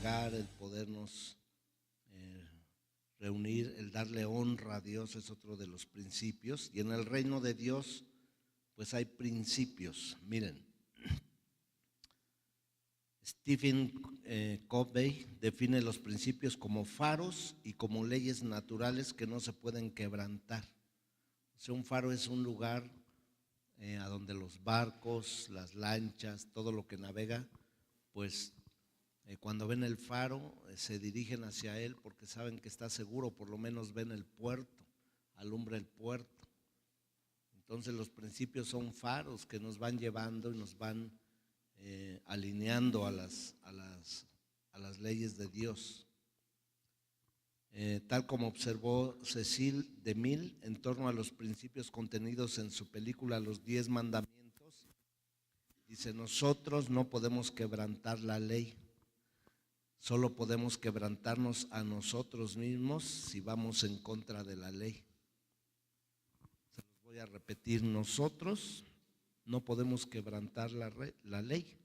congregar, el podernos reunir, el darle honra a Dios es otro de los principios. Y en el reino de Dios pues hay principios. Miren, Stephen Covey define los principios como faros y como leyes naturales que no se pueden quebrantar. O sea, un faro es un lugar a donde los barcos, las lanchas, todo lo que navega, pues cuando ven el faro se dirigen hacia él porque saben que está seguro, por lo menos ven el puerto, alumbra el puerto. Entonces los principios son faros que nos van llevando y nos van alineando a las leyes de Dios. Tal como observó Cecil DeMille en torno a los principios contenidos en su película Los 10 Mandamientos, dice: nosotros no podemos quebrantar la ley, solo podemos quebrantarnos a nosotros mismos si vamos en contra de la ley. Se los voy a repetir: nosotros no podemos quebrantar la ley.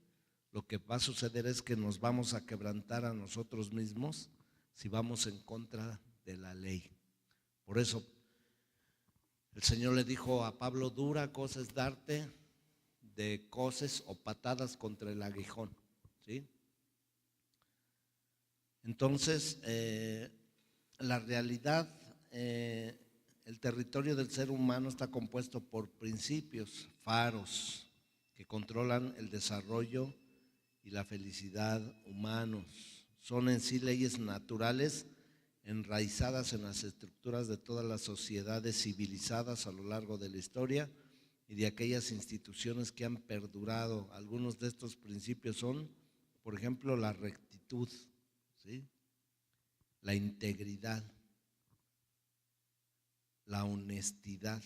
Lo que va a suceder es que nos vamos a quebrantar a nosotros mismos si vamos en contra de la ley. Por eso el Señor le dijo a Pablo: dura cosa es darte de coces o patadas contra el aguijón, ¿sí? Entonces, la realidad, el territorio del ser humano está compuesto por principios, faros, que controlan el desarrollo y la felicidad humanos. Son en sí leyes naturales enraizadas en las estructuras de todas las sociedades civilizadas a lo largo de la historia y de aquellas instituciones que han perdurado. Algunos de estos principios son, por ejemplo, la rectitud, ¿sí?, la integridad, la honestidad.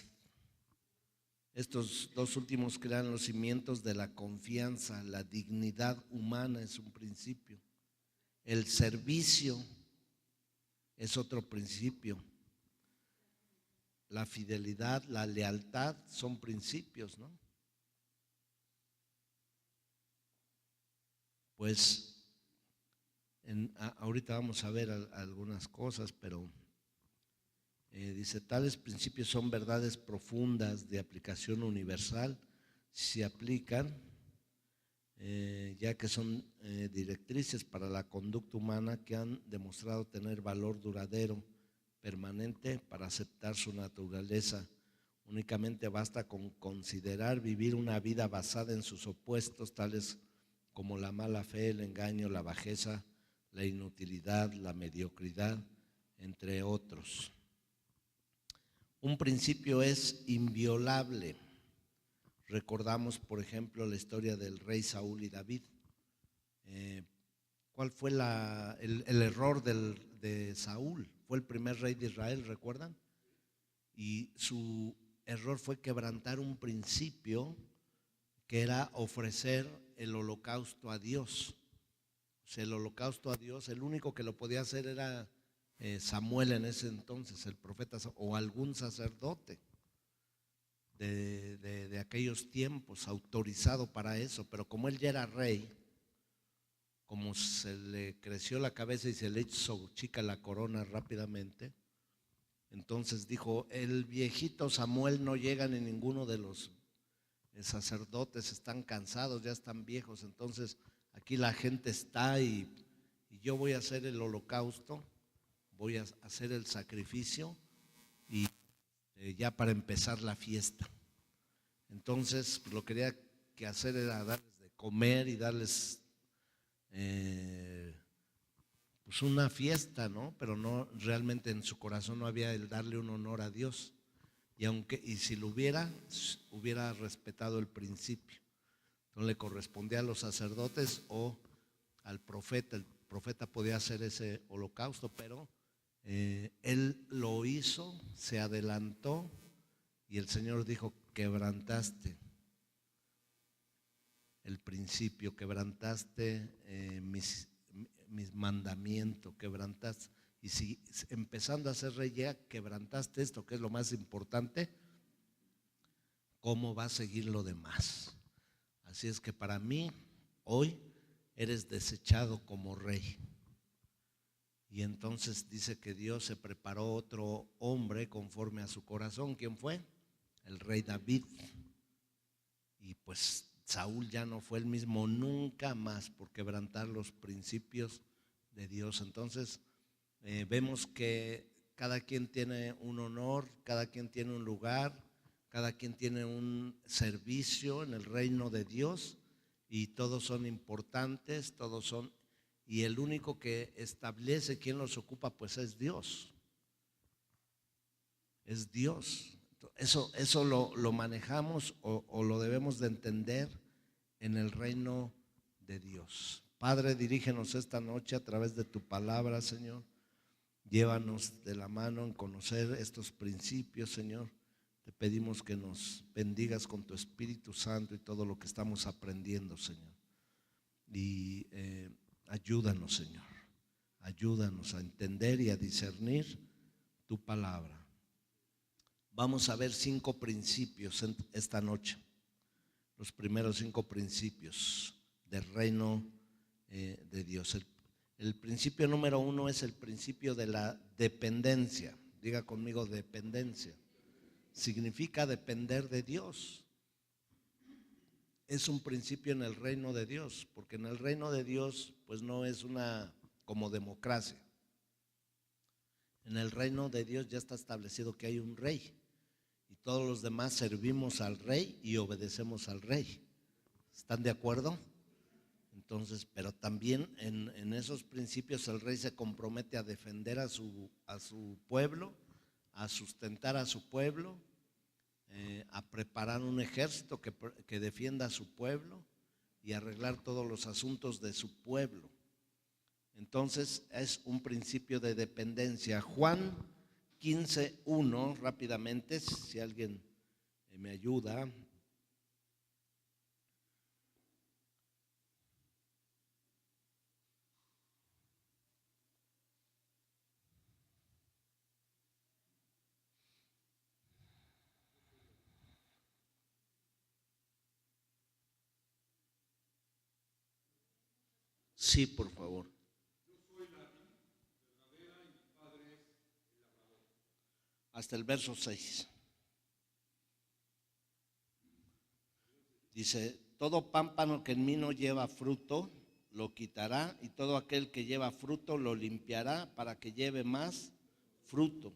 Estos dos últimos crean los cimientos de la confianza. La dignidad humana es un principio. El servicio es otro principio. La fidelidad, la lealtad son principios, ¿no? Pues ahorita vamos a ver algunas cosas, pero dice: tales principios son verdades profundas de aplicación universal, si se aplican, ya que son directrices para la conducta humana que han demostrado tener valor duradero, permanente, para aceptar su naturaleza. Únicamente basta con considerar vivir una vida basada en sus opuestos, tales como la mala fe, el engaño, la bajeza, la inutilidad, la mediocridad, entre otros. Un principio es inviolable. Recordamos, por ejemplo, la historia del rey Saúl y David. ¿Cuál fue el error de Saúl? Fue el primer rey de Israel, ¿recuerdan? Y su error fue quebrantar un principio que era ofrecer el holocausto a Dios. O sea, el holocausto a Dios, el único que lo podía hacer era Samuel en ese entonces, el profeta, o algún sacerdote de aquellos tiempos, autorizado para eso. Pero como él ya era rey, como se le creció la cabeza y se le hizo chica la corona rápidamente, entonces dijo: el viejito Samuel no llega ni ninguno de los sacerdotes, están cansados, ya están viejos, entonces aquí la gente está y yo voy a hacer el holocausto, voy a hacer el sacrificio y ya para empezar la fiesta. Entonces lo que quería que hacer era darles de comer y darles pues una fiesta, ¿no? Pero no, realmente en su corazón no había el darle un honor a Dios. Y si lo hubiera respetado el principio. Entonces le correspondía a los sacerdotes o al profeta. El profeta podía hacer ese holocausto, pero él lo hizo, se adelantó y el Señor dijo: quebrantaste el principio, quebrantaste mis mandamientos, quebrantaste. Y si empezando a ser rey ya quebrantaste esto, que es lo más importante, ¿cómo va a seguir lo demás? Así es que para mí hoy eres desechado como rey. Y entonces dice que Dios se preparó otro hombre conforme a su corazón. ¿Quién fue? El rey David. Y pues Saúl ya no fue el mismo nunca más por quebrantar los principios de Dios. Entonces vemos que cada quien tiene un honor, cada quien tiene un lugar, cada quien tiene un servicio en el reino de Dios y todos son importantes, todos son, y el único que establece quién los ocupa pues es Dios. Es Dios. Eso lo manejamos o lo debemos de entender en el reino de Dios. Padre, dirígenos esta noche a través de tu palabra, Señor. Llévanos de la mano en conocer estos principios, Señor. Te pedimos que nos bendigas con tu Espíritu Santo y todo lo que estamos aprendiendo, Señor. Y ayúdanos, Señor. Ayúdanos a entender y a discernir tu palabra. Vamos a ver 5 principios esta noche. Los primeros 5 principios del reino de Dios. El principio número 1 es el principio de la dependencia. Diga conmigo, dependencia. Significa depender de Dios. Es un principio en el reino de Dios, porque en el reino de Dios pues no es una como democracia. En el reino de Dios ya está establecido que hay un rey y todos los demás servimos al rey y obedecemos al rey. ¿Están de acuerdo? Entonces, pero también en esos principios el rey se compromete a defender a su pueblo, a sustentar a su pueblo, a preparar un ejército que defienda a su pueblo y arreglar todos los asuntos de su pueblo. Entonces es un principio de dependencia. Juan 15:1, rápidamente, si alguien me ayuda. Sí, por favor. Hasta el verso 6. Dice, todo pámpano que en mí no lleva fruto, lo quitará, y todo aquel que lleva fruto lo limpiará para que lleve más fruto.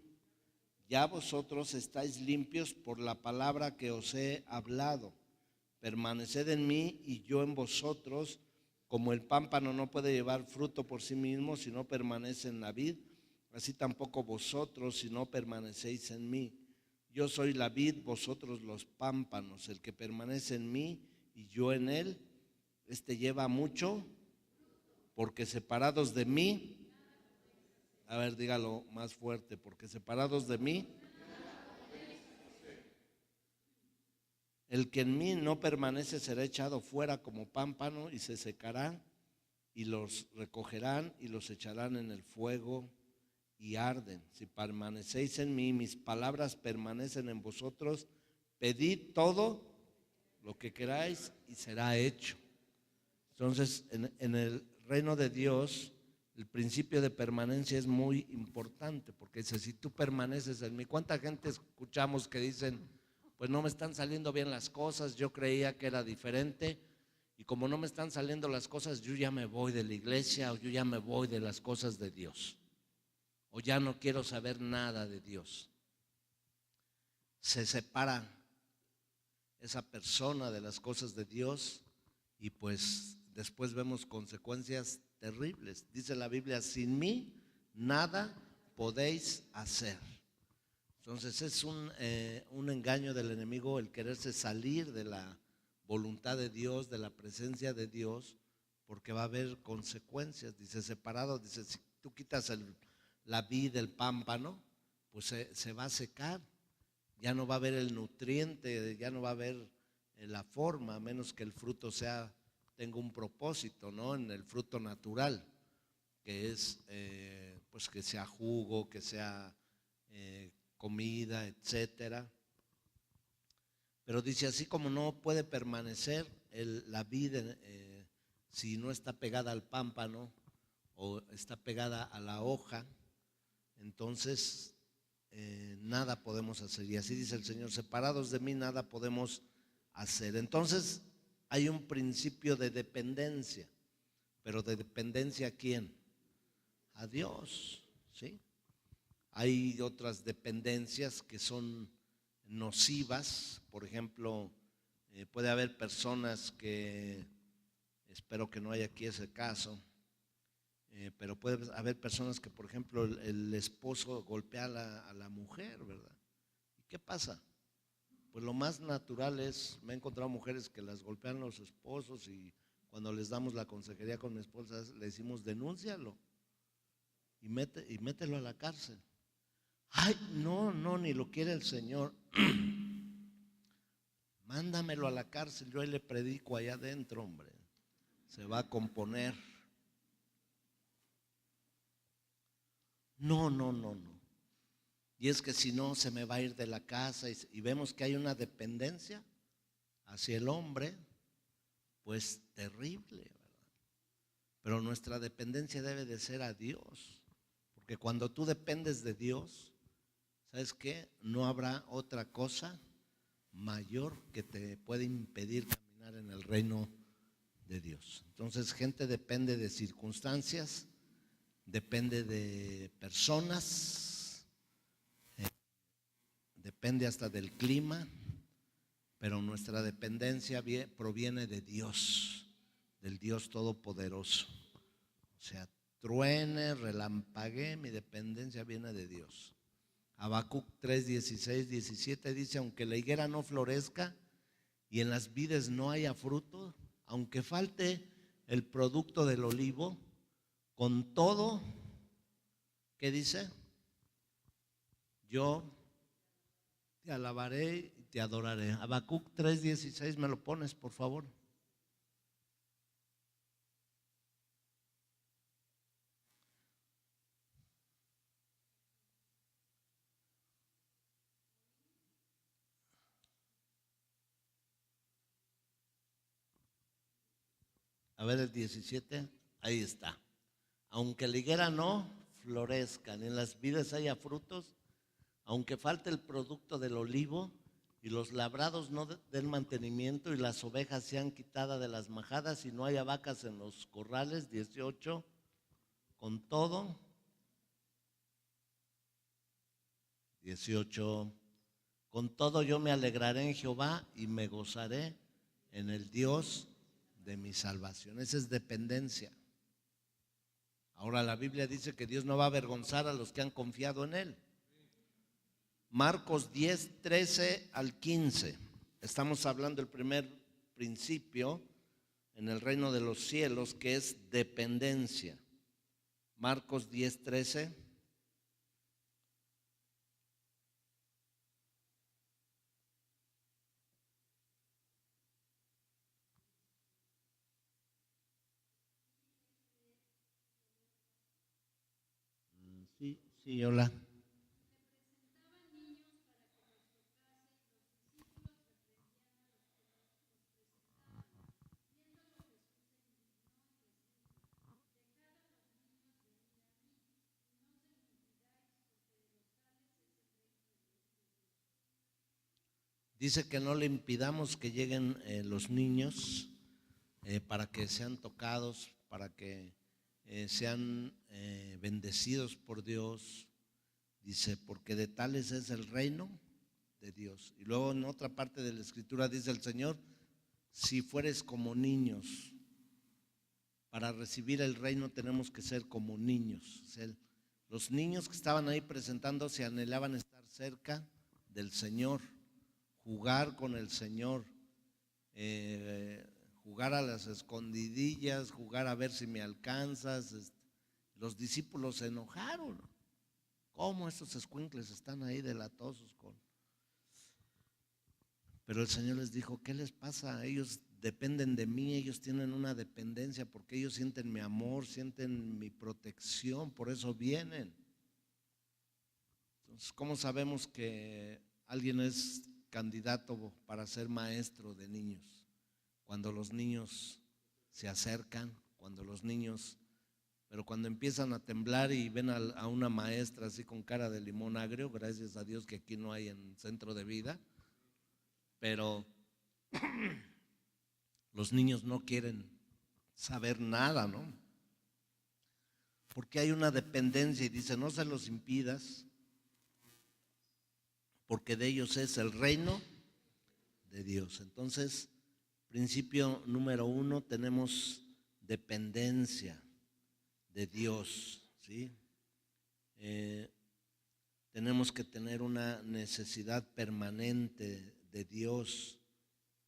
Ya vosotros estáis limpios por la palabra que os he hablado. Permaneced en mí y yo en vosotros. Como el pámpano no puede llevar fruto por sí mismo si no permanece en la vid, así tampoco vosotros si no permanecéis en mí. Yo soy la vid, vosotros los pámpanos. El que permanece en mí y yo en él, este lleva mucho, porque separados de mí, a ver, dígalo más fuerte, porque separados de mí, el que en mí no permanece será echado fuera como pámpano y se secará, y los recogerán y los echarán en el fuego y arden. Si permanecéis en mí, mis palabras permanecen en vosotros, pedid todo lo que queráis y será hecho. Entonces, en el reino de Dios, el principio de permanencia es muy importante, porque dice, si tú permaneces en mí, ¿cuánta gente escuchamos que dicen, pues no me están saliendo bien las cosas, yo creía que era diferente, y como no me están saliendo las cosas, yo ya me voy de la iglesia, o yo ya me voy de las cosas de Dios, o ya no quiero saber nada de Dios? Se separa esa persona de las cosas de Dios y pues después vemos consecuencias terribles. Dice la Biblia, sin mí nada podéis hacer. Entonces es un engaño del enemigo el quererse salir de la voluntad de Dios, de la presencia de Dios, porque va a haber consecuencias. Dice, separado, dice, si tú quitas la vid del pámpano, pues se va a secar. Ya no va a haber el nutriente, ya no va a haber la forma, a menos que el fruto tenga un propósito, ¿no? En el fruto natural, que es pues que sea jugo, que sea comida, etcétera. Pero dice, así como no puede permanecer la vid si no está pegada al pámpano, o está pegada a la hoja, entonces nada podemos hacer. Y así dice el Señor, separados de mí nada podemos hacer. Entonces hay un principio de dependencia, pero ¿de dependencia a quién? A Dios, ¿sí? Hay otras dependencias que son nocivas, por ejemplo, puede haber personas que, espero que no haya aquí ese caso, pero puede haber personas que, por ejemplo, el esposo golpea a la mujer, ¿verdad? ¿Y qué pasa? Pues lo más natural es, me he encontrado mujeres que las golpean los esposos y cuando les damos la consejería con mi esposa le decimos denúncialo y mételo a la cárcel. Ay, no, ni lo quiere el Señor. Mándamelo a la cárcel, yo ahí le predico allá adentro, hombre. Se va a componer. No. Y es que si no, se me va a ir de la casa y vemos que hay una dependencia hacia el hombre, pues terrible, ¿verdad? Pero nuestra dependencia debe de ser a Dios, porque cuando tú dependes de Dios, ¿sabes qué? No habrá otra cosa mayor que te puede impedir caminar en el reino de Dios. Entonces, gente depende de circunstancias, depende de personas, depende hasta del clima, pero nuestra dependencia proviene de Dios, del Dios Todopoderoso. O sea, truene, relampaguee, mi dependencia viene de Dios. Habacuc 3, 16, 17 dice, aunque la higuera no florezca y en las vides no haya fruto, aunque falte el producto del olivo, con todo, ¿qué dice? Yo te alabaré y te adoraré. Habacuc 3, 16, ¿me lo pones, por favor? A ver el 17, ahí está. Aunque la higuera no florezca, ni en las vides haya frutos, aunque falte el producto del olivo y los labrados no den mantenimiento y las ovejas sean quitadas de las majadas y no haya vacas en los corrales, 18, con todo, 18, con todo yo me alegraré en Jehová y me gozaré en el Dios de mi salvación. Esa es dependencia. Ahora la Biblia dice que Dios no va a avergonzar a los que han confiado en Él. Marcos 10, 13 al 15. Estamos hablando del primer principio en el reino de los cielos, que es dependencia. Marcos 10, 13. Sí, hola. Dice que no le impidamos que lleguen los niños para que sean tocados, para que sean bendecidos por Dios. Dice, porque de tales es el reino de Dios. Y luego en otra parte de la escritura dice el Señor, si fueres como niños, para recibir el reino tenemos que ser como niños. O sea, los niños que estaban ahí presentándose anhelaban estar cerca del Señor, jugar con el Señor, jugar a las escondidillas, jugar a ver si me alcanzas. Los discípulos se enojaron. ¿Cómo estos escuincles están ahí delatosos con? Pero el Señor les dijo, ¿qué les pasa? Ellos dependen de mí, ellos tienen una dependencia porque ellos sienten mi amor, sienten mi protección, por eso vienen. Entonces, ¿cómo sabemos que alguien es candidato para ser maestro de niños? Cuando los niños se acercan, cuando los niños pero cuando empiezan a temblar y ven a una maestra así con cara de limón agrio, gracias a Dios que aquí no hay en Centro de Vida, pero los niños no quieren saber nada, ¿no? Porque hay una dependencia y dice, no se los impidas, porque de ellos es el reino de Dios. Entonces, principio número 1, tenemos dependencia de Dios, ¿sí? Tenemos que tener una necesidad permanente de Dios,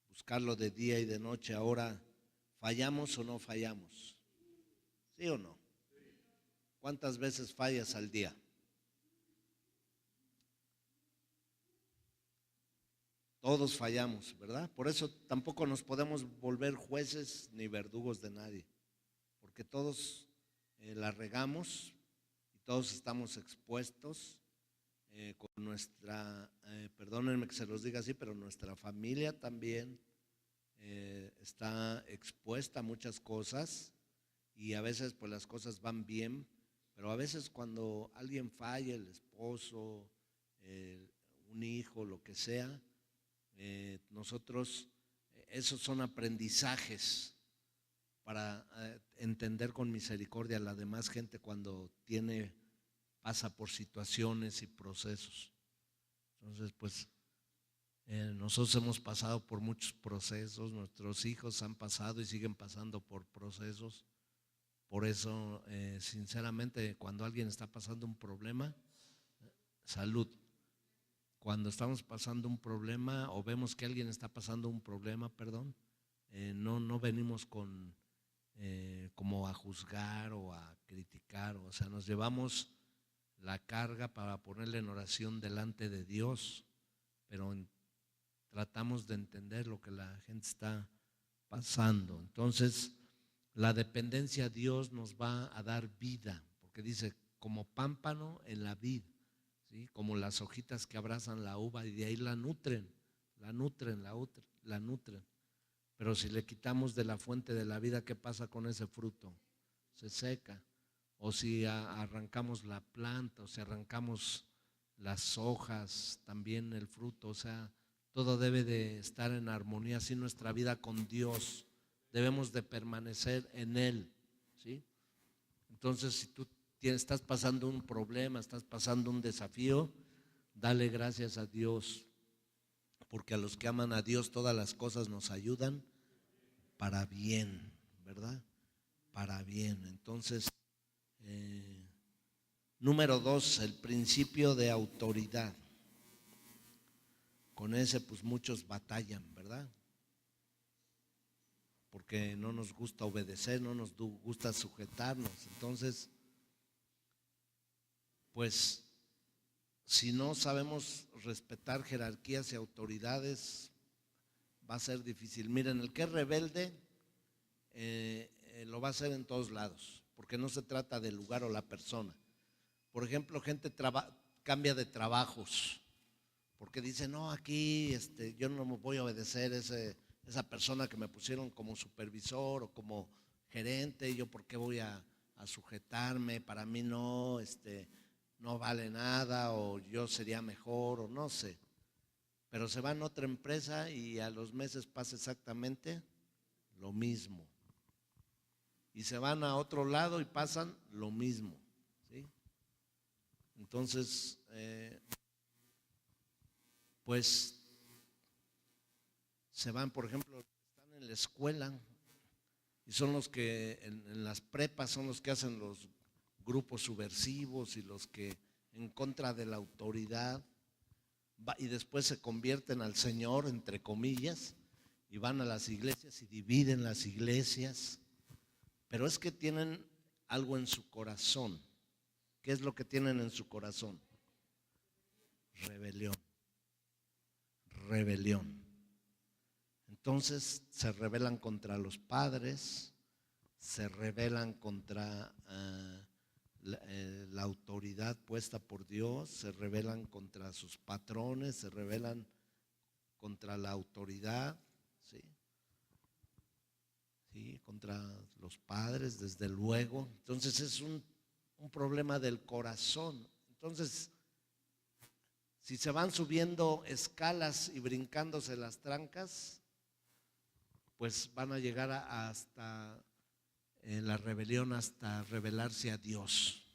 buscarlo de día y de noche. Ahora, ¿fallamos o no fallamos? ¿Sí o no? ¿Cuántas veces fallas al día? Todos fallamos, ¿verdad? Por eso tampoco nos podemos volver jueces ni verdugos de nadie, porque todos la regamos y todos estamos expuestos con nuestra, perdónenme que se los diga así, pero nuestra familia también está expuesta a muchas cosas y a veces pues las cosas van bien, pero a veces cuando alguien falla, el esposo, un hijo, lo que sea, nosotros, esos son aprendizajes para entender con misericordia a la demás gente cuando pasa por situaciones y procesos. Entonces, pues, nosotros hemos pasado por muchos procesos, nuestros hijos han pasado y siguen pasando por procesos. Por eso, sinceramente, cuando alguien está pasando un problema, salud. Cuando estamos pasando un problema o vemos que alguien está pasando un problema, no venimos como a juzgar o a criticar, o sea, nos llevamos la carga para ponerle en oración delante de Dios, pero tratamos de entender lo que la gente está pasando. Entonces, la dependencia a Dios nos va a dar vida, porque dice, como pámpano en la vid, ¿sí? Como las hojitas que abrazan la uva y de ahí la nutren. Pero si le quitamos de la fuente de la vida, ¿qué pasa con ese fruto? Se seca. O si arrancamos la planta, o si arrancamos las hojas, también el fruto, o sea, todo debe de estar en armonía, así nuestra vida con Dios, debemos de permanecer en Él, ¿sí? Entonces, si tú estás pasando un problema, estás pasando un desafío, dale gracias a Dios, porque a los que aman a Dios todas las cosas nos ayudan para bien, ¿verdad? Para bien. Entonces, número 2, el principio de autoridad. Con ese pues muchos batallan, ¿verdad? Porque no nos gusta obedecer, no nos gusta sujetarnos. Entonces, pues si no sabemos respetar jerarquías y autoridades, va a ser difícil. Miren, el que es rebelde lo va a hacer en todos lados, porque no se trata del lugar o la persona. Por ejemplo, gente cambia de trabajos, porque dice, no, aquí yo no me voy a obedecer esa persona que me pusieron como supervisor o como gerente, yo por qué voy a sujetarme, para mí no vale nada, o yo sería mejor, o no sé. Pero se van a otra empresa y a los meses pasa exactamente lo mismo. Y se van a otro lado y pasan lo mismo, ¿sí? Entonces, pues se van, por ejemplo, están en la escuela y son los que en las prepas son los que hacen los grupos subversivos y los que en contra de la autoridad y después se convierten al Señor, entre comillas, y van a las iglesias y dividen las iglesias, pero es que tienen algo en su corazón. ¿Qué es lo que tienen en su corazón? Rebelión. Entonces se rebelan contra los padres, se rebelan contra la autoridad puesta por Dios, se rebelan contra sus patrones, se rebelan contra la autoridad, ¿sí? ¿sí? Contra los padres, desde luego. Entonces es un problema del corazón. Entonces, si se van subiendo escalas y brincándose las trancas, pues van a llegar hasta la rebelión, hasta rebelarse a Dios.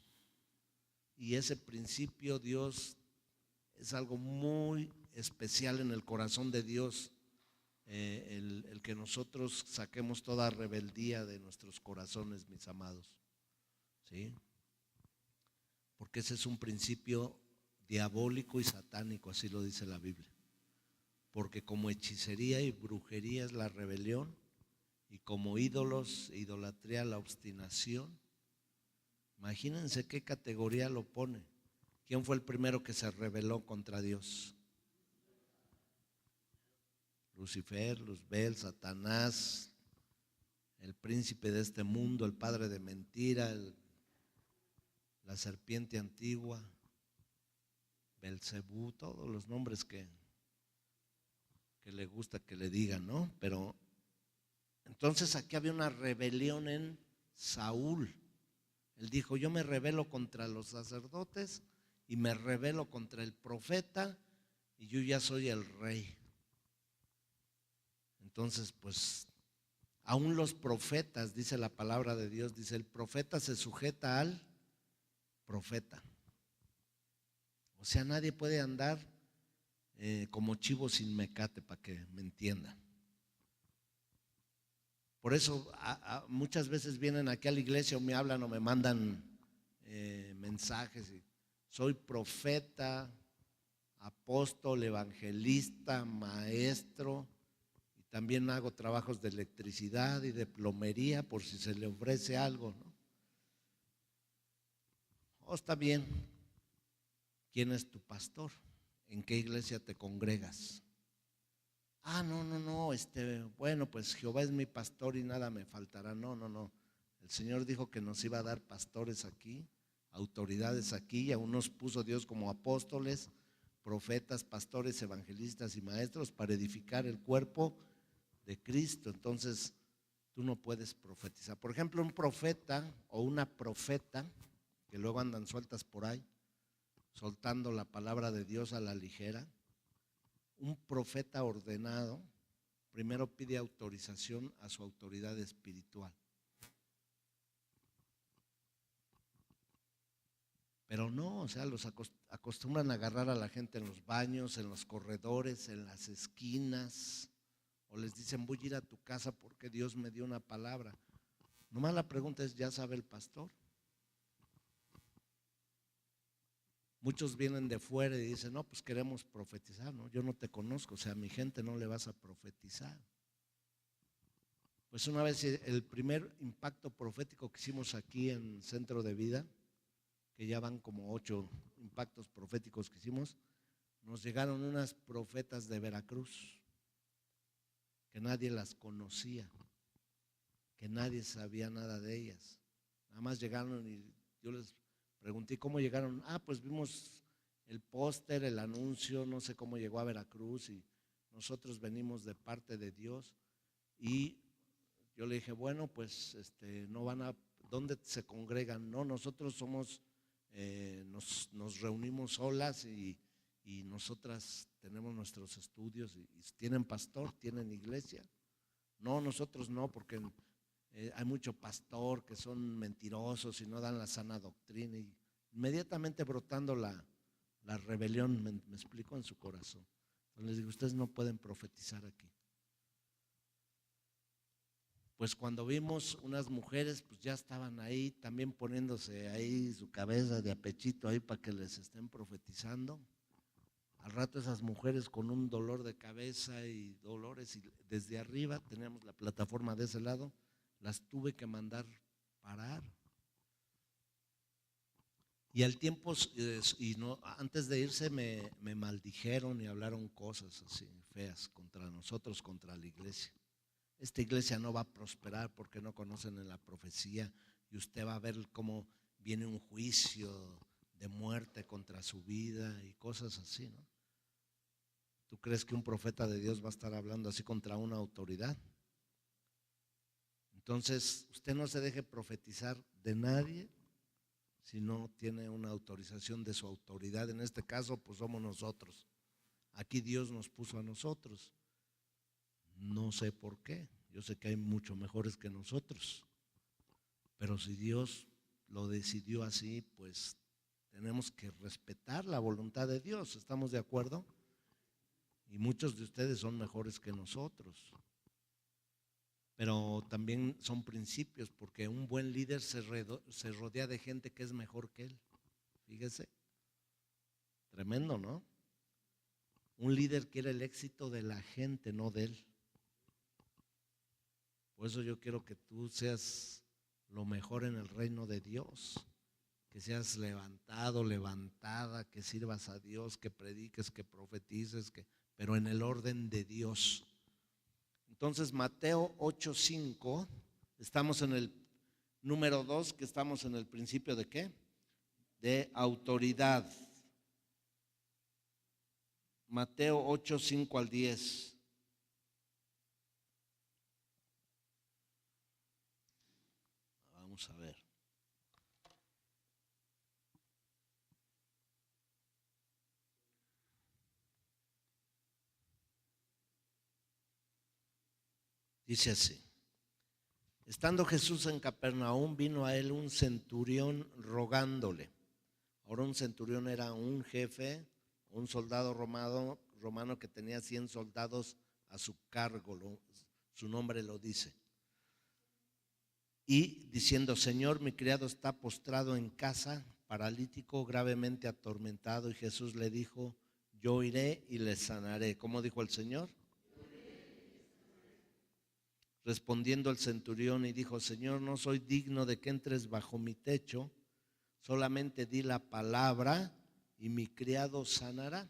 Y ese principio, Dios, es algo muy especial en el corazón de Dios, el que nosotros saquemos toda rebeldía de nuestros corazones, mis amados, ¿sí? Porque ese es un principio diabólico y satánico, así lo dice la Biblia. Porque como hechicería y brujería es la rebelión, y como ídolos, idolatría, la obstinación. Imagínense qué categoría lo pone. ¿Quién fue el primero que se rebeló contra Dios? Lucifer, Luzbel, Satanás, el príncipe de este mundo, el padre de mentira, la serpiente antigua, Belcebú, todos los nombres que le gusta que le digan, ¿no? Pero entonces aquí había una rebelión en Saúl. Él dijo: yo me rebelo contra los sacerdotes y me rebelo contra el profeta, y yo ya soy el rey. Entonces, pues, aún los profetas, dice la palabra de Dios, dice: el profeta se sujeta al profeta. O sea, nadie puede andar como chivo sin mecate, para que me entiendan. Por eso muchas veces vienen aquí a la iglesia o me hablan o me mandan mensajes. Soy profeta, apóstol, evangelista, maestro, y también hago trabajos de electricidad y de plomería por si se le ofrece algo, ¿no? Oh, está bien. ¿Quién es tu pastor? ¿En qué iglesia te congregas? No, bueno, pues Jehová es mi pastor y nada me faltará. No. El Señor dijo que nos iba a dar pastores aquí, autoridades aquí, y aún nos puso Dios como apóstoles, profetas, pastores, evangelistas y maestros para edificar el cuerpo de Cristo. Entonces, tú no puedes profetizar. Por ejemplo, un profeta o una profeta que luego andan sueltas por ahí, soltando la palabra de Dios a la ligera. Un profeta ordenado primero pide autorización a su autoridad espiritual. Pero no, o sea, los acostumbran a agarrar a la gente en los baños, en los corredores, en las esquinas, o les dicen: voy a ir a tu casa porque Dios me dio una palabra. Nomás la pregunta es: ¿ya sabe el pastor? Muchos vienen de fuera y dicen: no, pues queremos profetizar. No, yo no te conozco, o sea, a mi gente no le vas a profetizar. Pues una vez, el primer impacto profético que hicimos aquí en Centro de Vida, que ya van como 8 impactos proféticos que hicimos, nos llegaron unas profetas de Veracruz, que nadie las conocía, que nadie sabía nada de ellas. Nada más llegaron y yo les pregunté: ¿cómo llegaron? Pues vimos el póster, el anuncio, no sé cómo llegó a Veracruz, y nosotros venimos de parte de Dios. Y yo le dije: bueno, pues no van a, ¿dónde se congregan? No, nosotros somos, nos reunimos solas y nosotras tenemos nuestros estudios. Y ¿tienen pastor? ¿Tienen iglesia? No, nosotros no, porque hay mucho pastor que son mentirosos y no dan la sana doctrina. Y inmediatamente brotando la rebelión, me explico, en su corazón. Entonces les digo: ustedes no pueden profetizar aquí. Pues cuando vimos unas mujeres, pues ya estaban ahí también poniéndose ahí su cabeza de apechito ahí para que les estén profetizando. Al rato esas mujeres con un dolor de cabeza y dolores, y desde arriba teníamos la plataforma de ese lado, las tuve que mandar parar. Y al tiempo, antes de irse me maldijeron y hablaron cosas así feas contra nosotros, contra la iglesia. Esta iglesia no va a prosperar porque no conocen en la profecía, y usted va a ver cómo viene un juicio de muerte contra su vida y cosas así, ¿no? ¿Tú crees que un profeta de Dios va a estar hablando así contra una autoridad? Entonces, usted no se deje profetizar de nadie si no tiene una autorización de su autoridad. En este caso, pues somos nosotros. Aquí Dios nos puso a nosotros. No sé por qué. Yo sé que hay mucho mejores que nosotros. Pero si Dios lo decidió así, pues tenemos que respetar la voluntad de Dios. ¿Estamos de acuerdo? Y muchos de ustedes son mejores que nosotros. Pero también son principios, porque un buen líder se rodea de gente que es mejor que él. Fíjese, tremendo, ¿no? Un líder quiere el éxito de la gente, no de él. Por eso yo quiero que tú seas lo mejor en el reino de Dios, que seas levantado, levantada, que sirvas a Dios, que prediques, que profetices, pero en el orden de Dios. Entonces, Mateo 8:5, estamos en el número 2, que estamos en el principio de ¿qué? De autoridad. Mateo 8:5 al 10. Vamos a ver. Dice así: estando Jesús en Capernaum, vino a él un centurión rogándole. Ahora, un centurión era un jefe, un soldado romano que tenía 100 soldados a su cargo, su nombre lo dice. Y diciendo: Señor, mi criado está postrado en casa, paralítico, gravemente atormentado. Y Jesús le dijo: yo iré y le sanaré. ¿Cómo dijo el Señor? Respondiendo el centurión y dijo: Señor, no soy digno de que entres bajo mi techo, solamente di la palabra y mi criado sanará.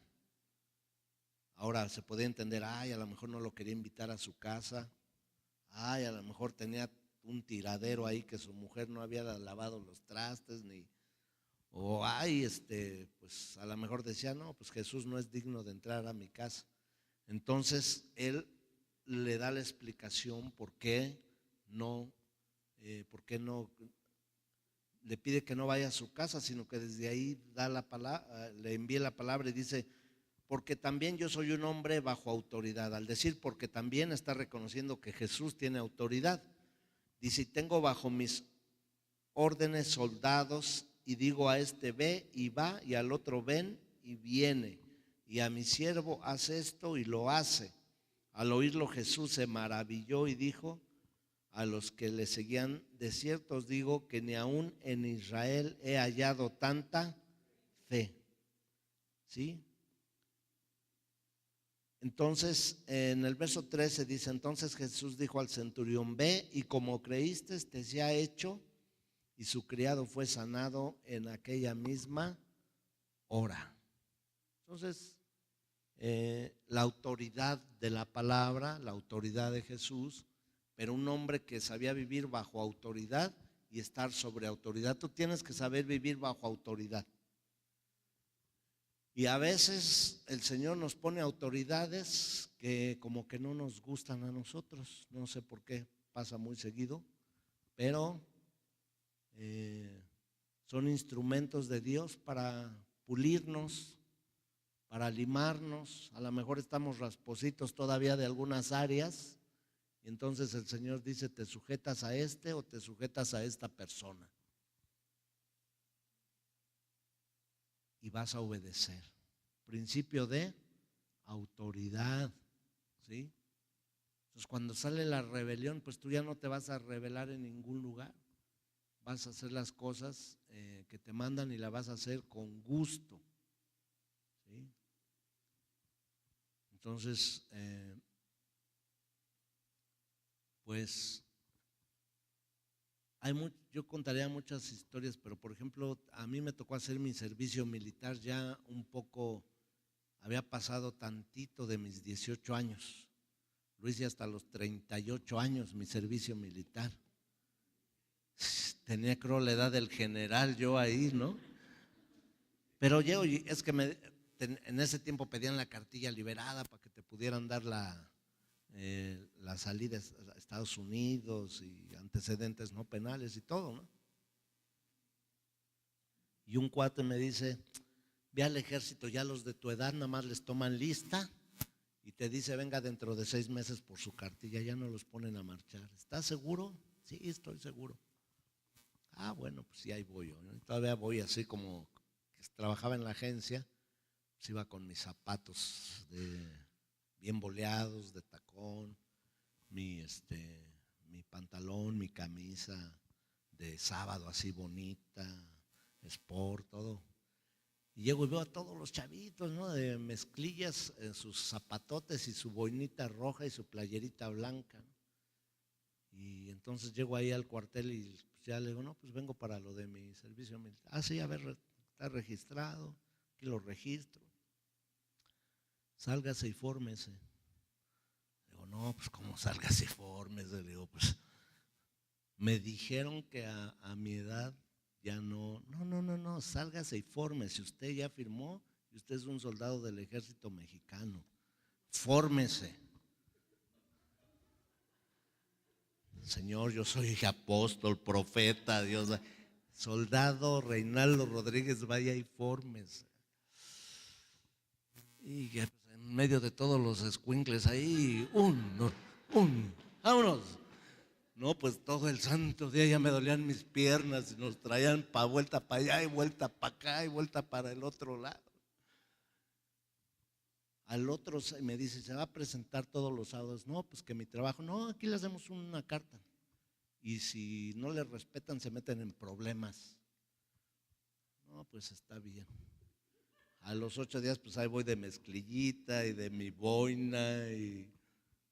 Ahora se podía entender: ay, a lo mejor no lo quería invitar a su casa, ay, a lo mejor tenía un tiradero ahí que su mujer no había lavado los trastes, o ay, pues a lo mejor decía: no, pues Jesús no es digno de entrar a mi casa. Entonces él le da la explicación por qué no le pide que no vaya a su casa, sino que desde ahí da la palabra, le envía la palabra y dice: porque también yo soy un hombre bajo autoridad. Al decir porque también, está reconociendo que Jesús tiene autoridad. Dice: tengo bajo mis órdenes soldados, y digo a este ve y va, y al otro ven y viene, y a mi siervo haz esto y lo hace. Al oírlo Jesús se maravilló y dijo a los que le seguían: de cierto os digo que ni aún en Israel he hallado tanta fe. ¿Sí? Entonces, en el verso 13 dice: entonces Jesús dijo al centurión: ve, y como creíste, te sea hecho. Y su criado fue sanado en aquella misma hora. Entonces, la autoridad de la palabra, la autoridad de Jesús, pero un hombre que sabía vivir bajo autoridad y estar sobre autoridad. Tú tienes que saber vivir bajo autoridad. Y a veces el Señor nos pone autoridades que como que no nos gustan a nosotros. No sé por qué, pasa muy seguido, pero son instrumentos de Dios para pulirnos, para limarnos. A lo mejor estamos raspositos todavía de algunas áreas, y entonces el Señor dice: te sujetas a este o te sujetas a esta persona, y vas a obedecer. Principio de autoridad, ¿sí? Entonces, cuando sale la rebelión, pues tú ya no te vas a rebelar en ningún lugar. Vas a hacer las cosas que te mandan, y la vas a hacer con gusto, ¿sí? Entonces, pues yo contaría muchas historias, pero por ejemplo, a mí me tocó hacer mi servicio militar ya un poco, había pasado tantito de mis 18 años. Lo hice hasta los 38 años, mi servicio militar. Tenía, creo, la edad del general yo ahí, ¿no? Pero yo, es que en ese tiempo pedían la cartilla liberada para que te pudieran dar la salida a Estados Unidos y antecedentes no penales y todo, ¿no? Y un cuate me dice, ve al ejército, ya los de tu edad nada más les toman lista y te dice, venga dentro de 6 meses por su cartilla, ya no los ponen a marchar. ¿Estás seguro? Sí, estoy seguro. Ah, bueno, pues sí, ahí voy yo, ¿no? Y todavía voy así como que trabajaba en la agencia, pues iba con mis zapatos bien boleados, de tacón, mi pantalón, mi camisa de sábado así bonita, sport, todo. Y llego y veo a todos los chavitos, ¿no? De mezclillas, sus zapatotes y su boinita roja y su playerita blanca, ¿no? Y entonces llego ahí al cuartel y pues ya le digo, no, pues vengo para lo de mi servicio militar. Ah, sí, a ver, está registrado, aquí lo registro. Sálgase y fórmese. Digo, no, pues ¿cómo sálgase y fórmese? Le digo, pues me dijeron que a mi edad ya no, sálgase y fórmese. Usted ya firmó y usted es un soldado del ejército mexicano. Fórmese. Señor, yo soy apóstol, profeta, Dios. Soldado Reinaldo Rodríguez, vaya y fórmese. Y que, pues, en medio de todos los escuincles ahí, vámonos. No, pues todo el santo día ya me dolían mis piernas y nos traían vuelta para allá y vuelta para acá y vuelta para el otro lado. Al otro me dice, ¿se va a presentar todos los sábados? No, pues que mi trabajo, no, aquí le hacemos una carta. Y si no le respetan, se meten en problemas. No, pues está bien. A los 8 días, pues ahí voy de mezclillita y de mi boina y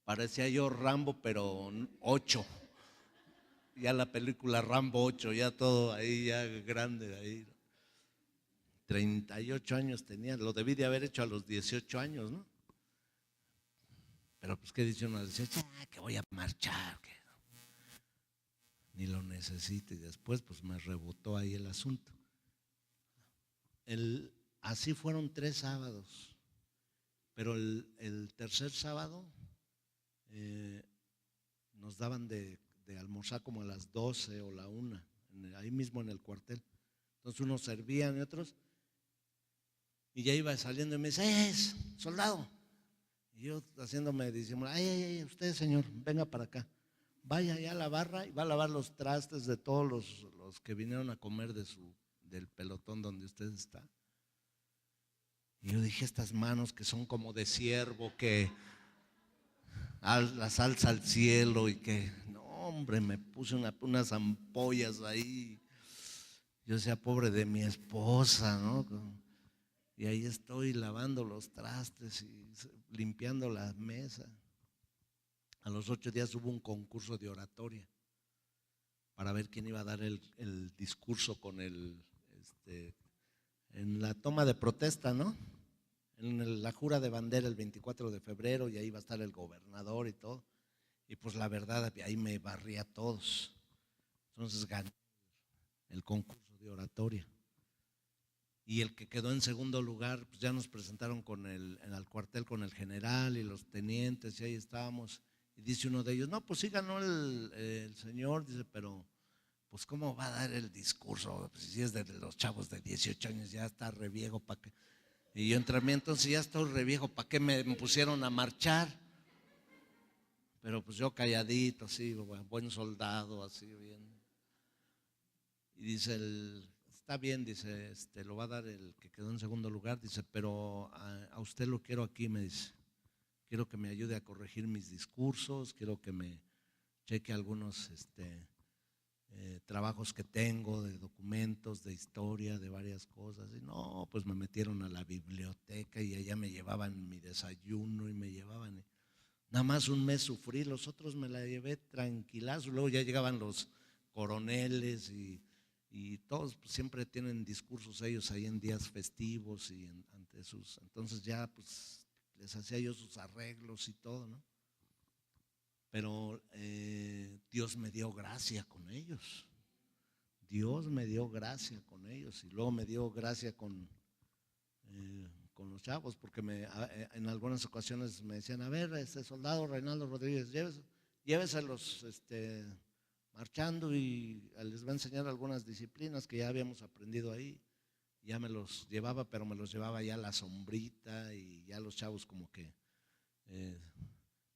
parecía yo Rambo, pero 8. Ya la película Rambo 8, ya todo ahí, ya grande ahí. 38 años tenía, lo debí de haber hecho a los 18 años, ¿no? Pero pues qué dice uno, decía, que voy a marchar, que ni lo necesito. Y después pues me rebotó ahí el asunto. Así fueron 3 sábados, pero el tercer sábado nos daban de almorzar como a las 12 o la 1, ahí mismo en el cuartel. Entonces unos servían y otros, y ya iba saliendo y me dice, soldado. Y yo haciéndome diciéndome, ay, usted señor, venga para acá. Vaya allá a la barra y va a lavar los trastes de todos los que vinieron a comer del pelotón donde usted está. Y yo dije, estas manos que son como de ciervo, que las alza al cielo y que, no hombre, me puse unas ampollas ahí. Yo decía, pobre de mi esposa, ¿no? Y ahí estoy lavando los trastes y limpiando la mesa. A los 8 días hubo un concurso de oratoria para ver quién iba a dar el discurso en la toma de protesta, ¿no? En la jura de bandera el 24 de febrero y ahí va a estar el gobernador y todo. Y pues la verdad, ahí me barrí a todos. Entonces gané el concurso de oratoria. Y el que quedó en segundo lugar, pues ya nos presentaron en el cuartel con el general y los tenientes y ahí estábamos. Y dice uno de ellos, no, pues sí ganó el señor, dice, pero pues ¿cómo va a dar el discurso? Pues si es de los chavos de 18 años, ya está re viejo, ¿para qué? Y yo entre mí, entonces ya estoy re viejo, ¿para qué me pusieron a marchar? Pero pues yo calladito, así, buen soldado, así bien. Y dice está bien, dice, lo va a dar el que quedó en segundo lugar, dice, pero a usted lo quiero aquí, me dice. Quiero que me ayude a corregir mis discursos, quiero que me cheque algunos trabajos que tengo de documentos, de historia, de varias cosas. Y no, pues me metieron a la biblioteca y allá me llevaban mi desayuno y me llevaban. Nada más un mes sufrí, los otros me la llevé tranquilazo. Luego ya llegaban los coroneles y todos pues, siempre tienen discursos ellos ahí en días festivos y ante sus. Entonces ya pues les hacía yo sus arreglos y todo, ¿no? Pero Dios me dio gracia con ellos. Dios me dio gracia con ellos y luego me dio gracia con con los chavos, porque en algunas ocasiones me decían, a ver, soldado Reinaldo Rodríguez, lléveselos marchando y les va a enseñar algunas disciplinas que ya habíamos aprendido ahí. Ya me los llevaba, pero me los llevaba ya a la sombrita y ya los chavos como que,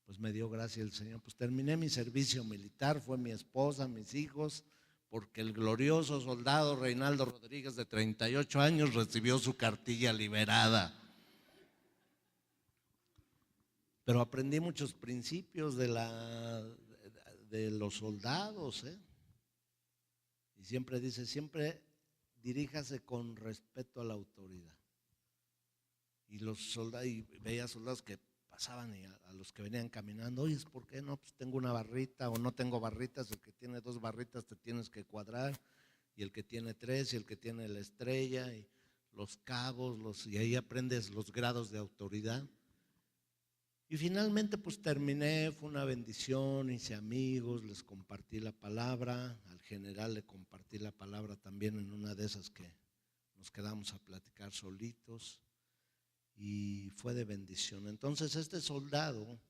pues me dio gracia el Señor. Pues terminé mi servicio militar, fue mi esposa, mis hijos, porque el glorioso soldado Reinaldo Rodríguez de 38 años recibió su cartilla liberada. Pero aprendí muchos principios de los soldados, y siempre dice, siempre diríjase con respeto a la autoridad. Y los soldados, y veía soldados que pasaban y a los que venían caminando, oye, ¿por qué no? Pues tengo una barrita o no tengo barritas, el que tiene 2 barritas te tienes que cuadrar, y el que tiene 3, y el que tiene la estrella, y los cabos, y ahí aprendes los grados de autoridad. Y finalmente pues terminé, fue una bendición, hice amigos, les compartí la palabra, al general le compartí la palabra también en una de esas que nos quedamos a platicar solitos y fue de bendición. Entonces este soldado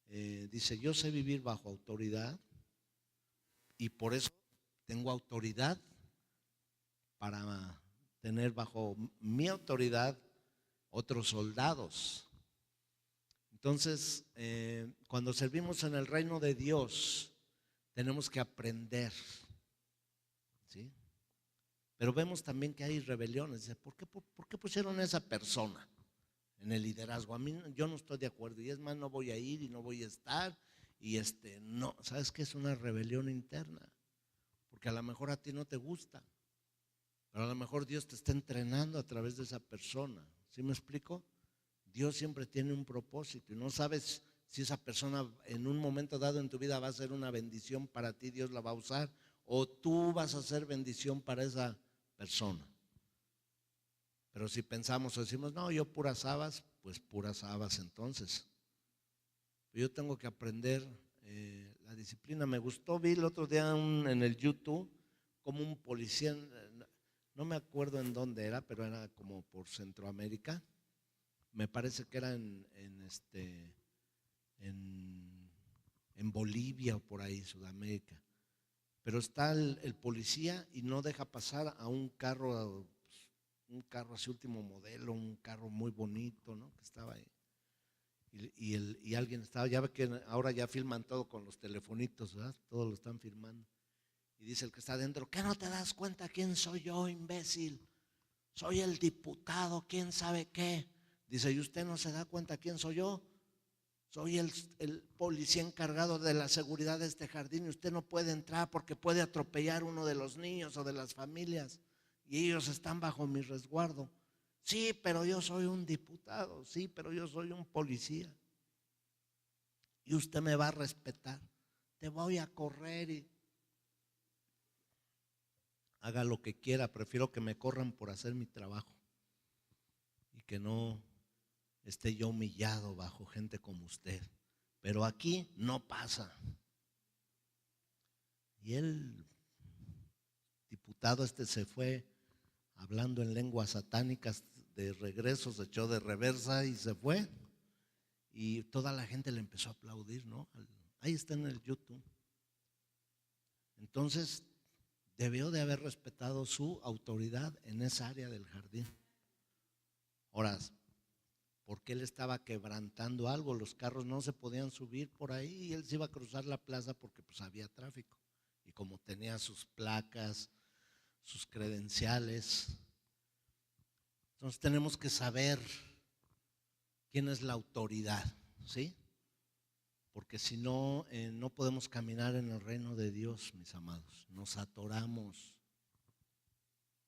dice, yo sé vivir bajo autoridad y por eso tengo autoridad para tener bajo mi autoridad otros soldados. Entonces, cuando servimos en el reino de Dios, tenemos que aprender, ¿sí? Pero vemos también que hay rebeliones. Dice, ¿por qué pusieron a esa persona en el liderazgo? A mí yo no estoy de acuerdo y es más, no voy a ir y no voy a estar y no, ¿sabes qué? Es una rebelión interna, porque a lo mejor a ti no te gusta, pero a lo mejor Dios te está entrenando a través de esa persona. ¿Sí me explico? Dios siempre tiene un propósito y no sabes si esa persona en un momento dado en tu vida va a ser una bendición para ti, Dios la va a usar, o tú vas a ser bendición para esa persona. Pero si pensamos o decimos, no, yo puras habas, pues puras habas entonces. Yo tengo que aprender la disciplina. Me gustó, vi el otro día en el YouTube como un policía, no me acuerdo en dónde era, pero era como por Centroamérica. Me parece que era en Bolivia o por ahí, Sudamérica. Pero está el policía y no deja pasar a un carro así último modelo, un carro muy bonito, ¿no? Que estaba ahí. Y alguien estaba, ya ve que ahora ya filman todo con los telefonitos, ¿verdad? Todo lo están filmando. Y dice el que está adentro, ¿qué no te das cuenta quién soy yo, imbécil? Soy el diputado, quién sabe qué. Dice, ¿y usted no se da cuenta quién soy yo? Soy el policía encargado de la seguridad de este jardín y usted no puede entrar porque puede atropellar uno de los niños o de las familias y ellos están bajo mi resguardo. Sí, pero yo soy un diputado, sí, pero yo soy un policía y usted me va a respetar. Te voy a correr y haga lo que quiera, prefiero que me corran por hacer mi trabajo y que no esté yo humillado bajo gente como usted. Pero aquí no pasa. Y el diputado se fue hablando en lenguas satánicas de regreso, se echó de reversa y se fue. Y toda la gente le empezó a aplaudir, ¿no? Ahí está en el YouTube. Entonces, debió de haber respetado su autoridad en esa área del jardín. Ahora, porque él estaba quebrantando algo, los carros no se podían subir por ahí y él se iba a cruzar la plaza porque pues había tráfico y como tenía sus placas, sus credenciales, entonces tenemos que saber quién es la autoridad, ¿sí? Porque si no, no podemos caminar en el reino de Dios, mis amados, nos atoramos.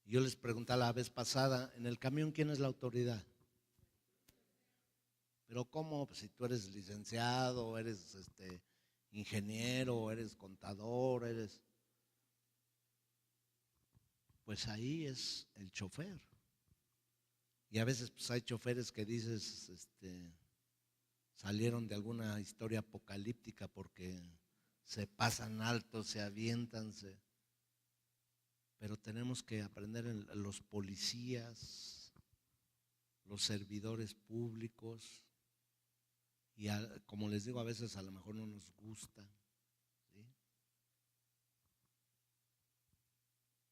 Yo les pregunté la vez pasada, en el camión, ¿quién es la autoridad? Pero ¿cómo? Pues si tú eres licenciado, eres ingeniero, eres contador, pues ahí es el chofer. Y a veces pues hay choferes que dices, salieron de alguna historia apocalíptica porque se pasan alto, se avientan, pero tenemos que aprender en los policías. los servidores públicos, y como les digo, a veces a lo mejor no nos gusta, ¿sí?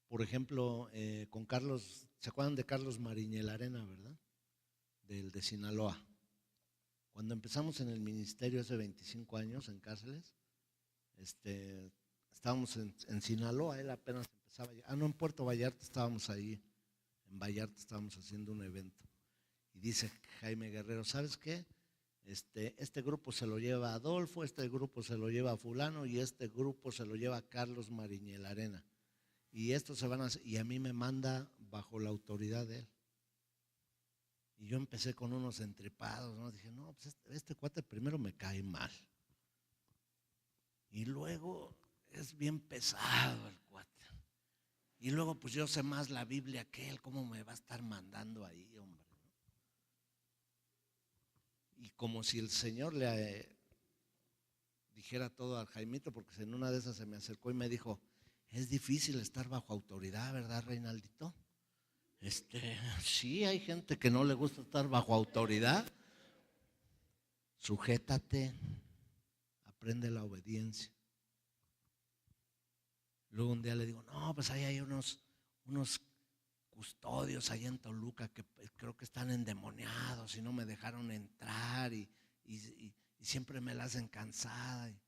Por ejemplo, con Carlos, ¿se acuerdan de Carlos Mariñel Arena, verdad? Del de Sinaloa. Cuando empezamos en el ministerio hace 25 años en cárceles, estábamos en Sinaloa, él apenas empezaba, no, en Puerto Vallarta estábamos ahí, en Vallarta estábamos haciendo un evento. Y dice Jaime Guerrero, ¿sabes qué? Este grupo se lo lleva Adolfo, este grupo se lo lleva fulano y este grupo se lo lleva Carlos Mariñel Arena. Y estos se van a hacer, y a mí me manda bajo la autoridad de él. Y yo empecé con unos entrepados, ¿no? Dije, no, pues este cuate primero me cae mal. Y luego es bien pesado el cuate. Y luego pues yo sé más la Biblia que él, ¿cómo me va a estar mandando ahí, hombre? Y como si el Señor le dijera todo al Jaimito, porque en una de esas se me acercó y me dijo, es difícil estar bajo autoridad, ¿verdad, Reinaldito? Sí, hay gente que no le gusta estar bajo autoridad. Sujétate, aprende la obediencia. Luego un día le digo, no, pues ahí hay unos custodios allá en Toluca que creo que están endemoniados y no me dejaron entrar y siempre me la hacen cansada. Y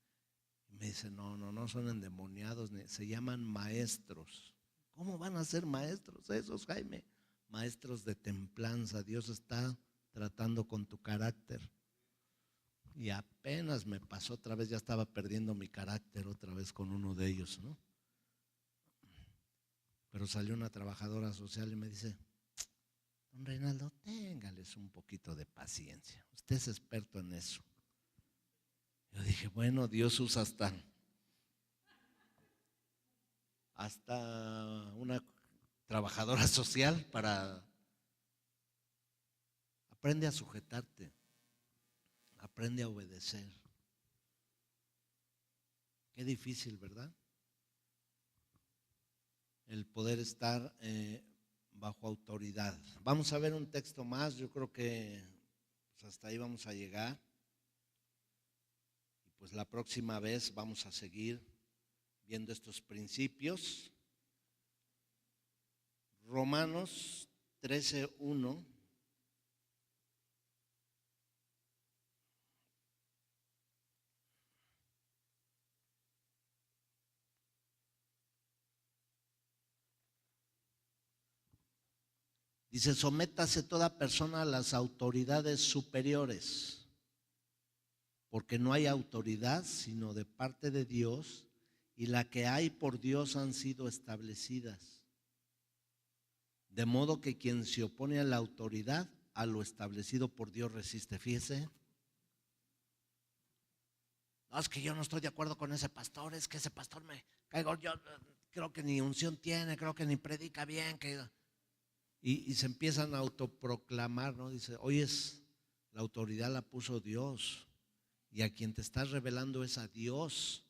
me dice, no son endemoniados, se llaman maestros. ¿Cómo van a ser maestros esos, Jaime? Maestros de templanza. Dios está tratando con tu carácter. Y apenas me pasó otra vez, ya estaba perdiendo mi carácter otra vez con uno de ellos, ¿no? Pero salió una trabajadora social y me dice, don Reinaldo, téngales un poquito de paciencia. Usted es experto en eso. Yo dije, bueno, Dios usa hasta una trabajadora social para... Aprende a sujetarte, aprende a obedecer. Qué difícil, ¿verdad? El poder estar bajo autoridad. Vamos a ver un texto más, yo creo que pues hasta ahí vamos a llegar. Y pues la próxima vez vamos a seguir viendo estos principios. Romanos 13:1. Dice, sométase toda persona a las autoridades superiores, porque no hay autoridad sino de parte de Dios, y la que hay por Dios han sido establecidas. De modo que quien se opone a la autoridad, a lo establecido por Dios resiste. Fíjese. No, es que yo no estoy de acuerdo con ese pastor, es que ese pastor me caigo, yo creo que ni unción tiene, creo que ni predica bien, y se empiezan a autoproclamar, ¿no? Dice, oye, la autoridad la puso Dios, y a quien te estás revelando es a Dios,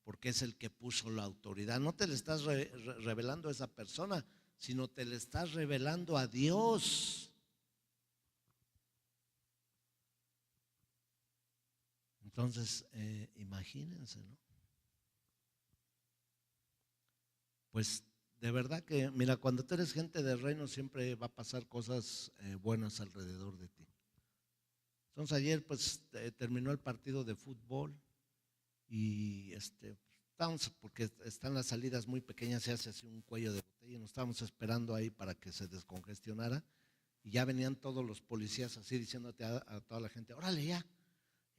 porque es el que puso la autoridad. No te le estás revelando a esa persona, sino te le estás revelando a Dios. Entonces, imagínense, ¿no? Pues de verdad que, mira, cuando tú eres gente del reino siempre va a pasar cosas buenas alrededor de ti. Entonces ayer pues terminó el partido de fútbol y estábamos, porque están las salidas muy pequeñas, se hace así un cuello de botella y nos estábamos esperando ahí para que se descongestionara y ya venían todos los policías así diciéndote a toda la gente, órale ya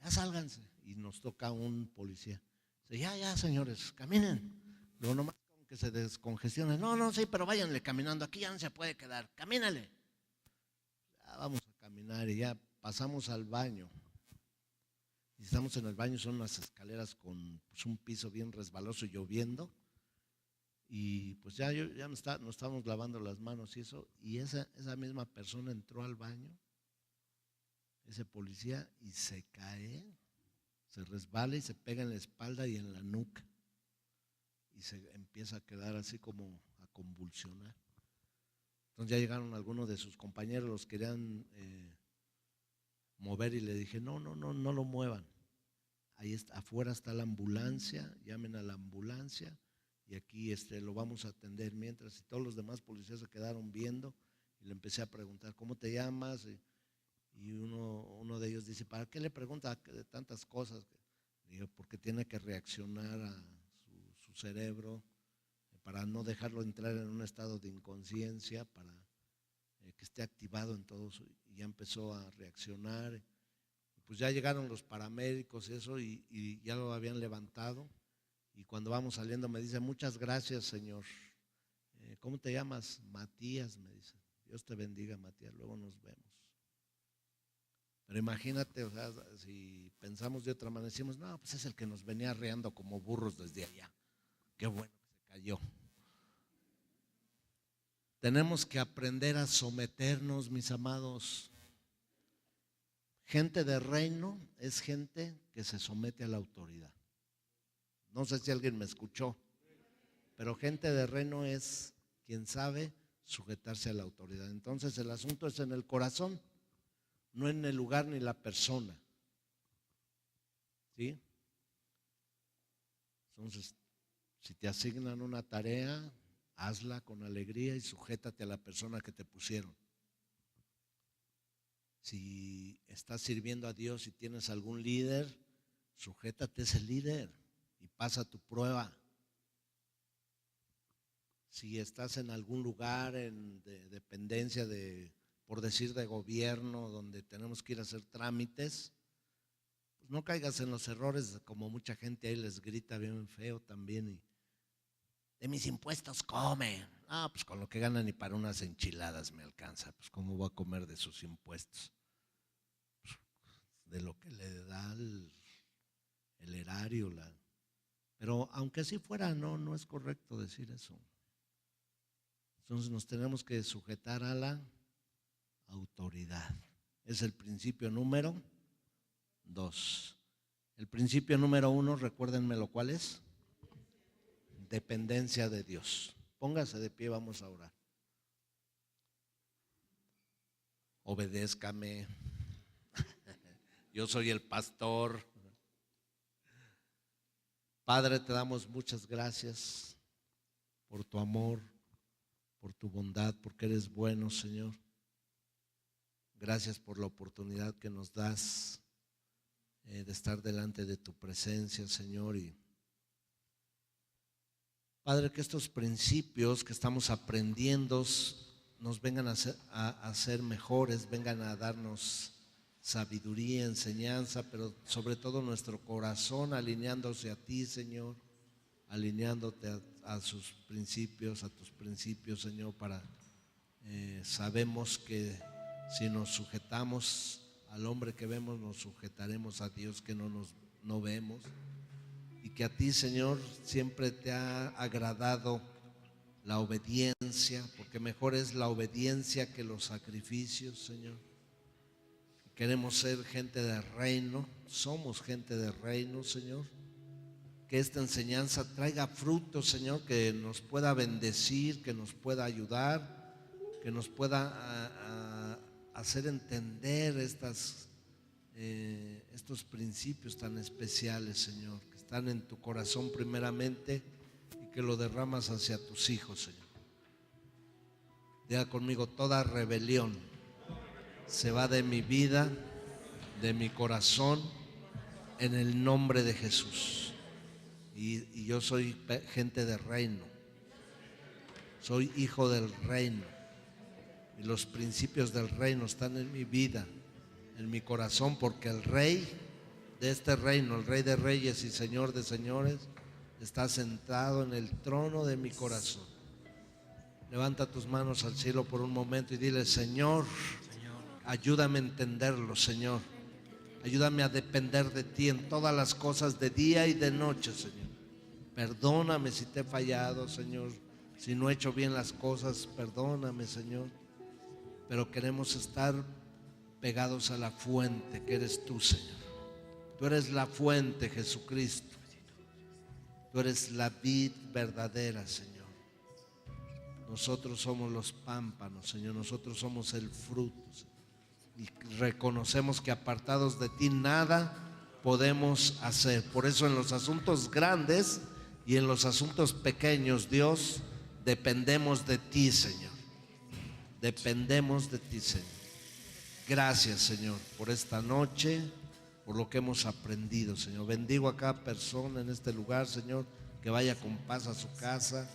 sálganse, y nos toca un policía, dice, ya señores, caminen, luego nomás que se descongestione, no, sí, pero váyanle caminando, aquí ya no se puede quedar, camínale. Ya vamos a caminar y ya pasamos al baño. Y estamos en el baño, son unas escaleras con pues, un piso bien resbaloso y lloviendo. Y pues ya nos estábamos lavando las manos y eso. Y esa misma persona entró al baño, ese policía, y se cae, se resbala y se pega en la espalda y en la nuca. Y se empieza a quedar así como a convulsionar. Entonces ya llegaron algunos de sus compañeros, los querían mover y le dije, no lo muevan. Ahí está, afuera está la ambulancia, llamen a la ambulancia y aquí lo vamos a atender mientras. Y todos los demás policías se quedaron viendo y le empecé a preguntar, ¿cómo te llamas? Y uno de ellos dice, ¿para qué le pregunta de tantas cosas? Digo, porque tiene que reaccionar a su cerebro para no dejarlo entrar en un estado de inconsciencia, para que esté activado en todo eso. Y ya empezó a reaccionar. Pues ya llegaron los paramédicos y ya lo habían levantado. Y cuando vamos saliendo me dice, muchas gracias, señor. ¿Cómo te llamas? Matías, me dice. Dios te bendiga, Matías, luego nos vemos. Pero imagínate, o sea, si pensamos de otra manera, decimos, no, pues es el que nos venía arreando como burros desde allá. Qué bueno que se cayó. Tenemos que aprender a someternos, mis amados. Gente de reino es gente que se somete a la autoridad. No sé si alguien me escuchó, pero gente de reino es quien sabe sujetarse a la autoridad. Entonces el asunto es en el corazón, no en el lugar ni la persona. ¿Sí? Entonces, si te asignan una tarea, hazla con alegría y sujétate a la persona que te pusieron. Si estás sirviendo a Dios y tienes algún líder, sujétate a ese líder y pasa tu prueba. Si estás en algún lugar de dependencia por decir, de gobierno, donde tenemos que ir a hacer trámites, pues no caigas en los errores, como mucha gente ahí les grita bien feo también. Y de mis impuestos come. Ah, pues con lo que ganan ni para unas enchiladas me alcanza. Pues cómo voy a comer de sus impuestos. Pues, de lo que le da el erario. Pero aunque así fuera, no es correcto decir eso. Entonces nos tenemos que sujetar a la autoridad. Es el principio número 2. El principio número 1, recuérdenme cuál es. Dependencia de Dios. Póngase de pie, vamos a orar. Obedézcame. Yo soy el pastor. Padre, te damos muchas gracias por tu amor, por tu bondad, porque eres bueno, Señor. Gracias por la oportunidad que nos das de estar delante de tu presencia, Señor. Y Padre, que estos principios que estamos aprendiendo nos vengan a ser mejores, vengan a darnos sabiduría, enseñanza, pero sobre todo nuestro corazón alineándose a ti, Señor, alineándote a sus principios, a tus principios, Señor, sabemos que si nos sujetamos al hombre que vemos, nos sujetaremos a Dios que no vemos. Y que a ti, Señor, siempre te ha agradado la obediencia, porque mejor es la obediencia que los sacrificios, Señor. Queremos ser gente de reino, somos gente de reino, Señor. Que esta enseñanza traiga frutos, Señor, que nos pueda bendecir, que nos pueda ayudar, que nos pueda hacer entender estos principios tan especiales, Señor, que están en tu corazón primeramente y que lo derramas hacia tus hijos, Señor. Diga conmigo, toda rebelión se va de mi vida, de mi corazón, en el nombre de Jesús. Y yo soy gente de reino, soy hijo del reino, y los principios del reino están en mi vida, en mi corazón, porque el rey de este reino, el rey de reyes y señor de señores, está sentado en el trono de mi corazón. Levanta tus manos al cielo por un momento y dile, Señor, ayúdame a entenderlo, Señor. Ayúdame a depender de ti en todas las cosas de día y de noche, Señor. Perdóname si te he fallado, Señor. Si no he hecho bien las cosas, perdóname, Señor. Pero queremos estar pegados a la fuente que eres tú, Señor. Tú eres la fuente, Jesucristo. Tú eres la vid verdadera, Señor. Nosotros somos los pámpanos, Señor, nosotros somos el fruto, Señor. Y reconocemos que apartados de ti nada podemos hacer. Por eso en los asuntos grandes y en los asuntos pequeños, Dios, dependemos de ti, Señor. Dependemos de ti, Señor. Gracias, Señor, por esta noche, por lo que hemos aprendido, Señor. Bendigo a cada persona en este lugar, Señor, que vaya con paz a su casa.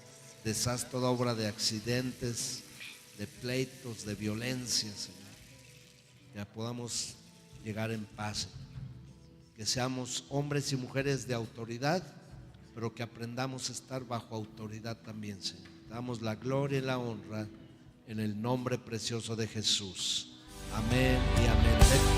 Deshaz toda obra de accidentes, de pleitos, de violencia, Señor. Que podamos llegar en paz, Señor. Que seamos hombres y mujeres de autoridad, pero que aprendamos a estar bajo autoridad también, Señor. Te damos la gloria y la honra en el nombre precioso de Jesús. Amén y amén.